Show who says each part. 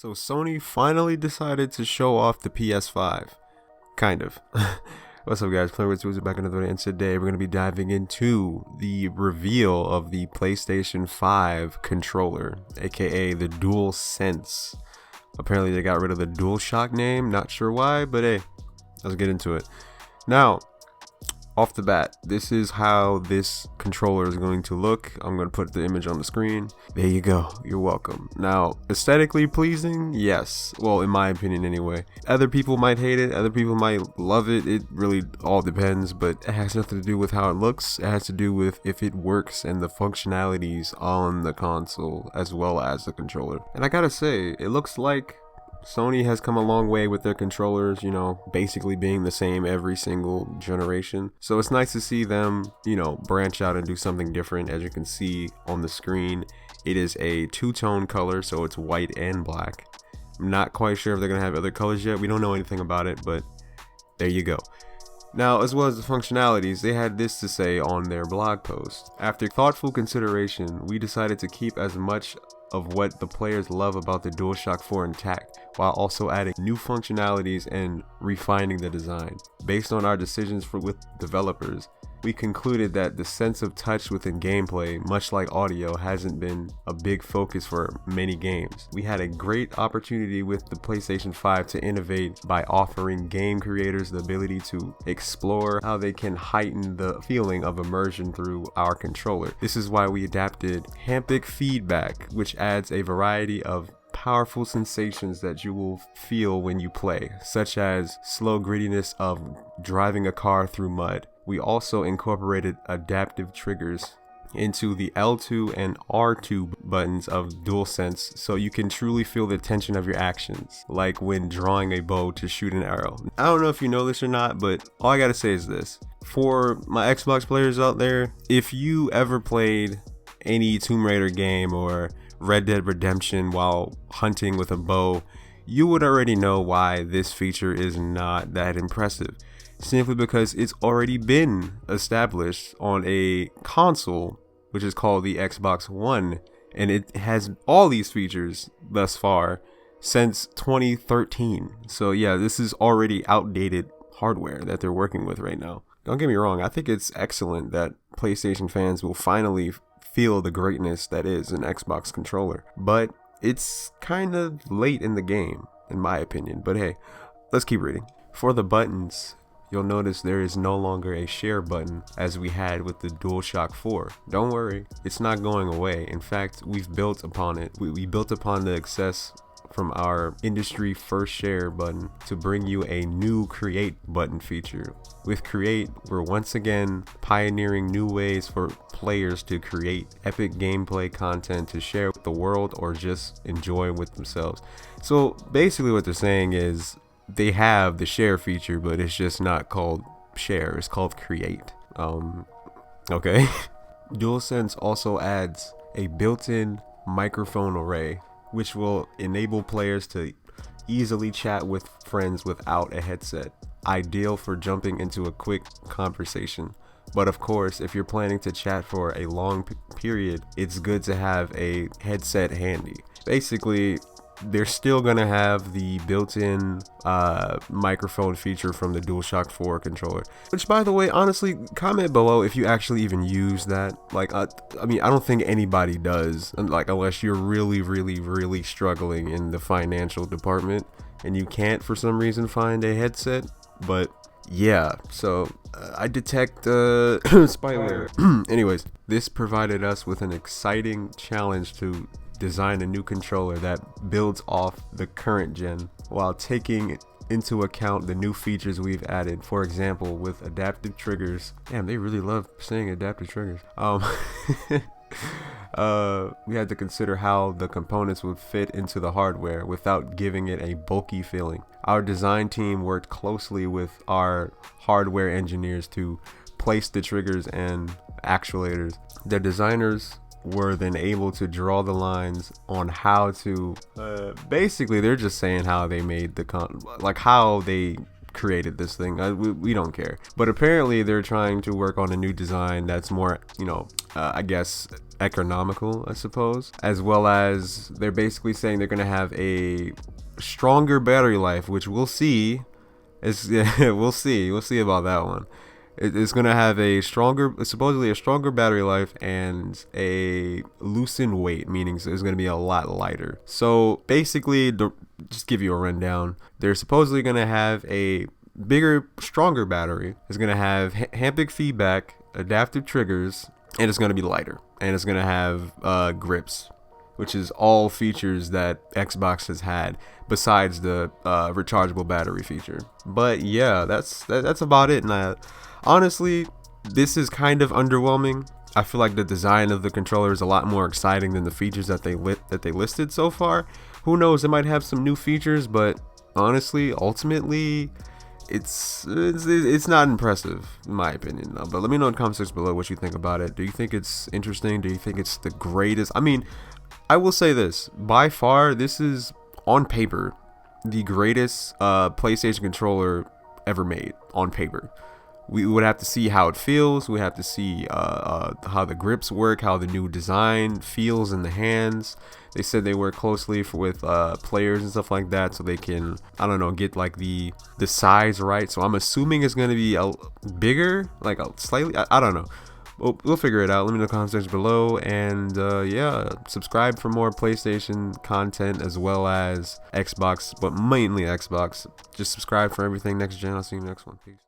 Speaker 1: So Sony finally decided to show off the PS5. Kind of. What's up guys, Player with back another day, and today we're going to be diving into the reveal of the PlayStation 5 controller, aka the DualSense. Apparently they got rid of the DualShock name, not sure why, but hey, let's get into it. Now, off the bat, this is how this controller is going to look. I'm going to put the image on the screen. There you go. You're welcome. Now, aesthetically pleasing? Yes. Well, in my opinion anyway. Other people might hate it. Other people might love it. It really all depends, but it has nothing to do with how it looks. It has to do with if it works and the functionalities on the console as well as the controller. And I gotta say, it looks like Sony has come a long way with their controllers, you know, basically being the same every single generation. So it's nice to see them, you know, branch out and do something different. As you can see on the screen, it is a two-tone color, so it's white and black. I'm not quite sure if they're going to have other colors yet. We don't know anything about it, but there you go. Now, as well as the functionalities, they had this to say on their blog post. After thoughtful consideration, we decided to keep as much of what the players love about the DualShock 4 intact, while also adding new functionalities and refining the design. Based on our decisions with developers, we concluded that the sense of touch within gameplay, much like audio, hasn't been a big focus for many games. We had a great opportunity with the PlayStation 5 to innovate by offering game creators the ability to explore how they can heighten the feeling of immersion through our controller. This is why we adapted haptic feedback, which adds a variety of powerful sensations that you will feel when you play, such as slow grittiness of driving a car through mud. We also incorporated adaptive triggers into the L2 and R2 buttons of DualSense, so you can truly feel the tension of your actions, like when drawing a bow to shoot an arrow. I don't know if you know this or not, but all I gotta say is this. For my Xbox players out there, if you ever played any Tomb Raider game or Red Dead Redemption while hunting with a bow, you would already know why this feature is not that impressive. Simply because it's already been established on a console, which is called the Xbox One, and it has all these features thus far since 2013. So yeah, this is already outdated hardware that they're working with right now. Don't get me wrong, I think it's excellent that PlayStation fans will finally feel the greatness that is an Xbox controller, but it's kind of late in the game, in my opinion. But hey, let's keep reading. For the buttons, you'll notice there is no longer a share button as we had with the DualShock 4. Don't worry, it's not going away. In fact, we've built upon it. We built upon the success from our industry first share button to bring you a new create button feature. With create, we're once again pioneering new ways for players to create epic gameplay content to share with the world or just enjoy with themselves. So basically what they're saying is they have the share feature, but it's just not called share, it's called create. Okay. DualSense also adds a built-in microphone array, which will enable players to easily chat with friends without a headset, ideal for jumping into a quick conversation. But of course, if you're planning to chat for a long period, it's good to have a headset handy. Basically, they're still gonna have the built-in microphone feature from the DualShock 4 controller, which, by the way, honestly, comment below if you actually even use that. Like, I mean, I don't think anybody does, like, unless you're really struggling in the financial department and you can't for some reason find a headset. But yeah, so I detect spoiler. Anyways, this provided us with an exciting challenge to design a new controller that builds off the current gen while taking into account the new features we've added. For example, with adaptive triggers. Damn, they really love saying adaptive triggers. We had to consider how the components would fit into the hardware without giving it a bulky feeling. Our design team worked closely with our hardware engineers to place the triggers and actuators. The designers were then able to draw the lines on how to basically they're just saying how they made the how they created this thing. We don't care, but apparently they're trying to work on a new design that's more, you know, I guess, economical, I suppose. As well as they're basically saying they're going to have a stronger battery life, which we'll see. Yeah, we'll see about that one. It's going to have supposedly a stronger battery life and a loosened weight, meaning it's going to be a lot lighter. So basically, just give you a rundown. They're supposedly going to have a bigger, stronger battery. It's going to have haptic feedback, adaptive triggers, and it's going to be lighter. And it's going to have grips, which is all features that Xbox has had besides the rechargeable battery feature. But yeah, that's about it. And honestly, this is kind of underwhelming. I feel like the design of the controller is a lot more exciting than the features that they listed so far. Who knows? It might have some new features, but honestly, ultimately, it's not impressive in my opinion. But let me know in the comment section below what you think about it. Do you think it's interesting? Do you think it's the greatest? I mean, I will say this, by far, this is on paper the greatest PlayStation controller ever made on paper. We would have to see how it feels. We have to see how the grips work, how the new design feels in the hands. They said they work closely with players and stuff like that, so they can, I don't know, get like the size right. So I'm assuming it's going to be a bigger, like a slightly, I don't know. We'll figure it out. Let me know in the comment section below, and yeah, subscribe for more PlayStation content as well as Xbox, but mainly Xbox. Just subscribe for everything next gen. I'll see you in the next one. Peace.